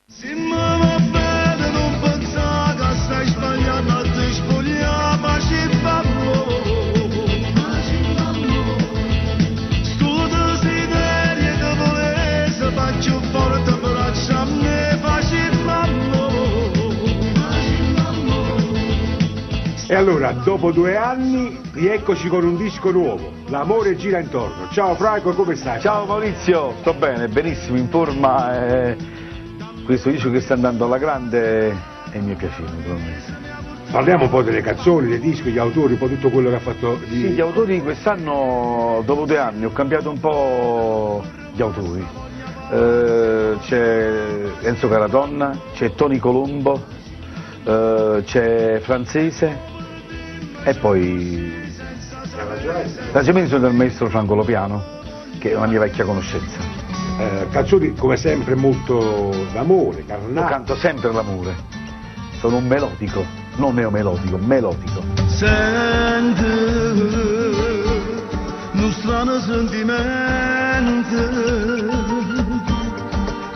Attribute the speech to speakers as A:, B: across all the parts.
A: Se mi va bene non pensare che stai sbagliando a te spogliare, ma ci fa sto desiderio che volesse faccio forte braccia a me, facci
B: E allora, dopo 2 anni, rieccoci con un disco nuovo, L'amore gira intorno. Ciao Franco, come stai?
C: Ciao Maurizio, sto bene, benissimo, in forma. Questo disco che sta andando alla grande e mi è piaciuto, naturalmente.
B: Parliamo un po' delle canzoni, dei dischi, gli autori, un po' tutto quello che ha fatto di...
C: Sì, gli autori quest'anno, dopo 2 anni, ho cambiato un po' gli autori. C'è Enzo Caradonna, c'è Tony Colombo, c'è Francese e poi l'arrangiamenti sono del maestro Franco Lopiano, che è una mia vecchia conoscenza.
B: Canzoni come sempre molto d'amore,
C: Io
B: carnali.
C: canto sempre l'amore, sono un melodico, non neomelodico, melodico.
A: senti un strano sentimento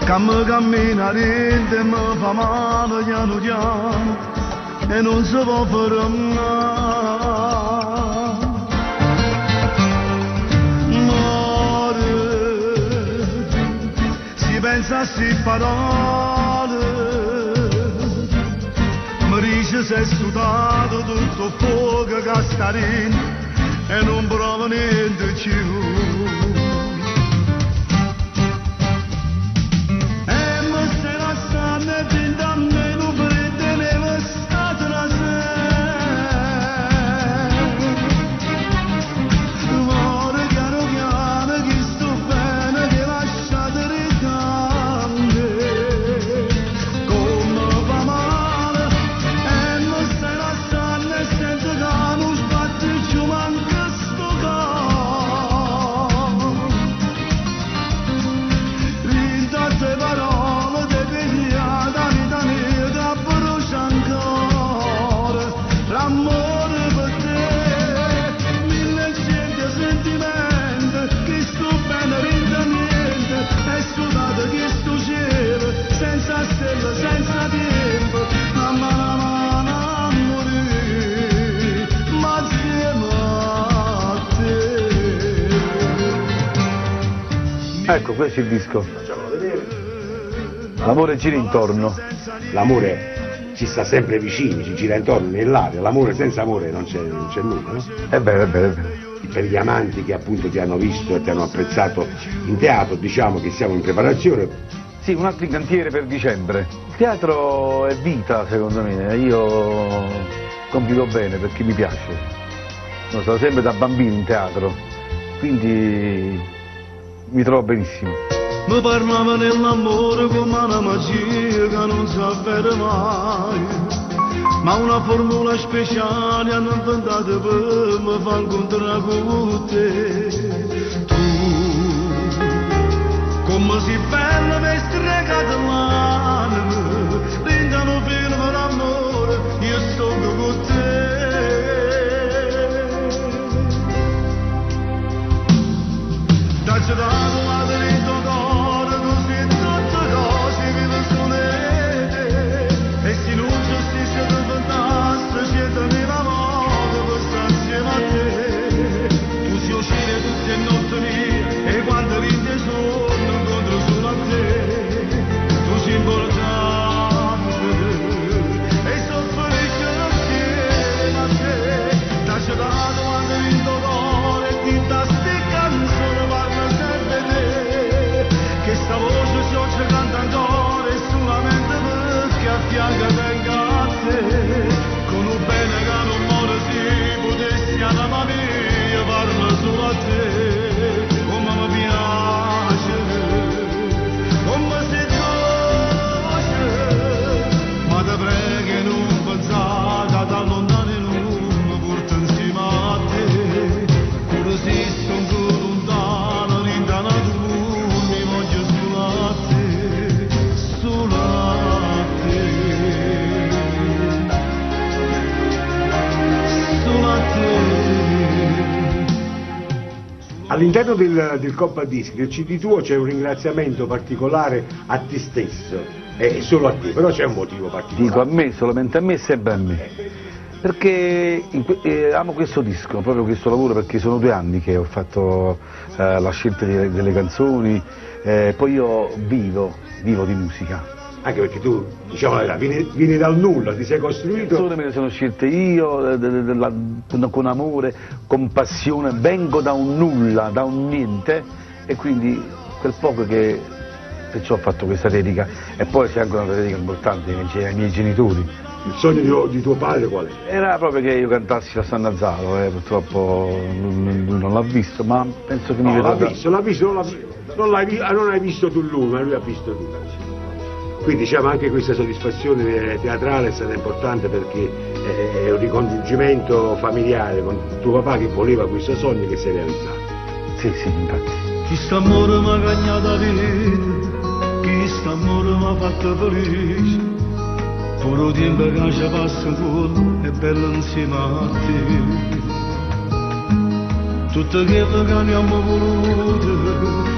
A: che mi cammina dentro e mi fa male piano piano e non si può fermare. Pensa a sti parole, mi dice sei sudato tutto fuoco che sta dentro e non provo niente più. E mi stai lasciando e dentro a me non prende neve stata una amore caro piano che sto bene che lasciate senza stelle, senza tempo, mamma a morire, ma insieme a te.
C: Ecco, questo è il disco. L'amore gira intorno.
B: L'amore ci sta sempre vicino, ci gira intorno nell'aria, l'amore senza amore non c'è nulla, no?
C: È vero, è vero, è vero.
B: Per gli amanti che appunto ti hanno visto e ti hanno apprezzato in teatro, diciamo che siamo in preparazione.
C: Sì, un altro in cantiere per dicembre. Il teatro è vita, secondo me, io convivo bene perché mi piace. Sono stato sempre da bambino in teatro, quindi mi trovo benissimo.
A: Mi parlava nell'amore come una magia che non si avvera mai, ma una formula speciale hanno inventato per me fa incontrare con te. Tu, come si bella mi stregata l'anima, dentro un film d'amore, io sto con te. Dacci dato la dritto cuore, così tutte cose vive sole, e se non giustizia del fantastico, siete la moda per stare insieme a te. Tu si uscire tutte le notti mie, e quando rinde sono incontro solo a te.
B: All'interno del Coppa Dischi, del CD tuo, c'è un ringraziamento particolare a te stesso, solo a te, però c'è un motivo particolare.
C: Dico a me, solamente a me e sempre a me, perché amo questo disco, proprio questo lavoro, perché sono 2 anni che ho fatto la scelta delle canzoni, poi io vivo di musica.
B: Anche perché tu, diciamo la verità, vieni dal nulla, ti sei costruito.
C: Le canzoni me le sono scelte io, con amore, con passione, vengo da un nulla, da un niente, e quindi quel poco che perciò ho fatto questa dedica. E poi c'è anche una dedica importante ai miei genitori.
B: Il sogno di tuo padre qual è?
C: Era proprio che io cantassi la San Nazzaro, purtroppo lui non l'ha visto, ma penso che mi vedrà.
B: L'ha visto, non hai visto tu lui, ma lui ha visto tu. Quindi diciamo anche questa soddisfazione teatrale è stata importante, perché è un ricongiungimento familiare con tuo papà che voleva questo sogno che si è realizzato.
C: Sì, infatti.
A: Chi sta amore mi ha cagnato la vita, chi sta amore mi ha fatto felice, pure tempo che ci passa ancora è bello insieme a te. Tutto quello che abbiamo voluto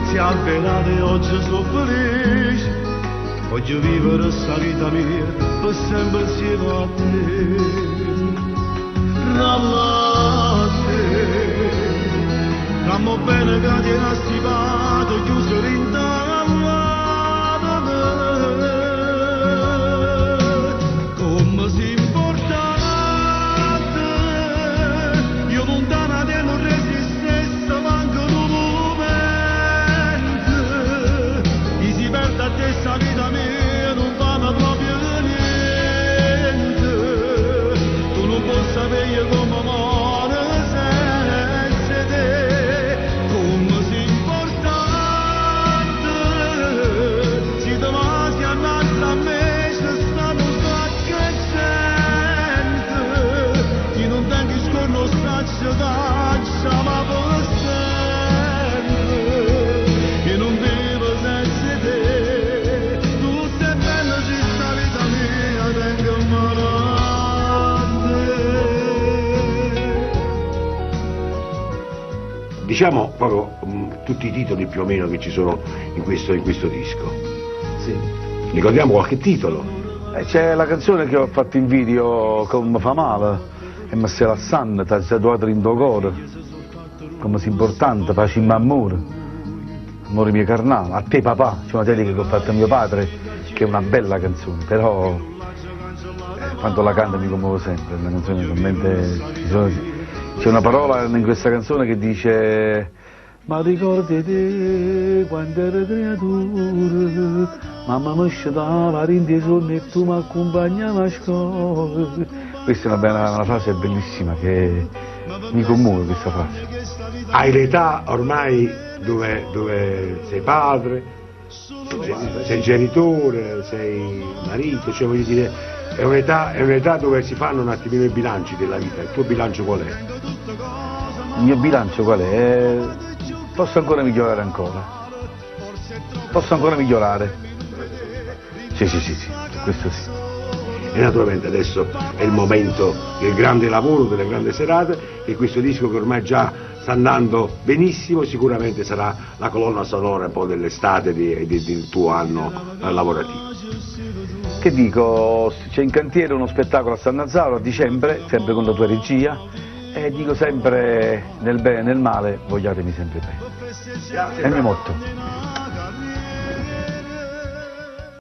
A: si è avverato e oggi sono felice. Voglio vivere questa vita mia per sempre insieme a te. Ramate, rammo bene che ti hai stivato, chiuso l'intallato. Come si importante, io lontana te non resistesse manco un momento. E si perde a te sta vita mia. Sapere come amore senza te, come si importante, si davanti a nostra me, se stanno scaccente, chi non tengo scorno staccia d'accia, ma per sempre, e non vivo senza te, tutto è bello se sta vita mia, tengo male.
B: Diciamo proprio tutti i titoli più o meno che ci sono in questo disco.
C: Sì.
B: Ricordiamo qualche titolo.
C: C'è la canzone che ho fatto in video, Come fa male, e mi stai lassando, ti sei trovato in tuo cuore, come si importante, facciamo amore, amore mio carnale, a te papà, c'è una dedica che ho fatto a mio padre, che è una bella canzone, però quando la canto mi commuovo sempre, una canzone talmente. C'è una parola in questa canzone che dice: ma ricordi te quando ero creatura, mamma mi scetava rindi i sogni e tu mi accompagnavi a scuola. Questa è una frase bellissima che mi commuove, questa frase.
B: Hai l'età ormai dove sei padre, sei genitore, sei marito, cioè voglio dire, è un'età dove si fanno un attimino i bilanci della vita. Il tuo bilancio qual è?
C: Il mio bilancio qual è? Posso ancora migliorare Posso ancora migliorare. Sì, questo sì.
B: E naturalmente adesso è il momento del grande lavoro, delle grandi serate, e questo disco che ormai già sta andando benissimo, sicuramente sarà la colonna sonora un po' dell'estate del tuo anno lavorativo.
C: Che dico, c'è in cantiere uno spettacolo a San Nazzaro a dicembre, sempre con la tua regia, e dico sempre nel bene e nel male, vogliatemi sempre bene. È il mio motto.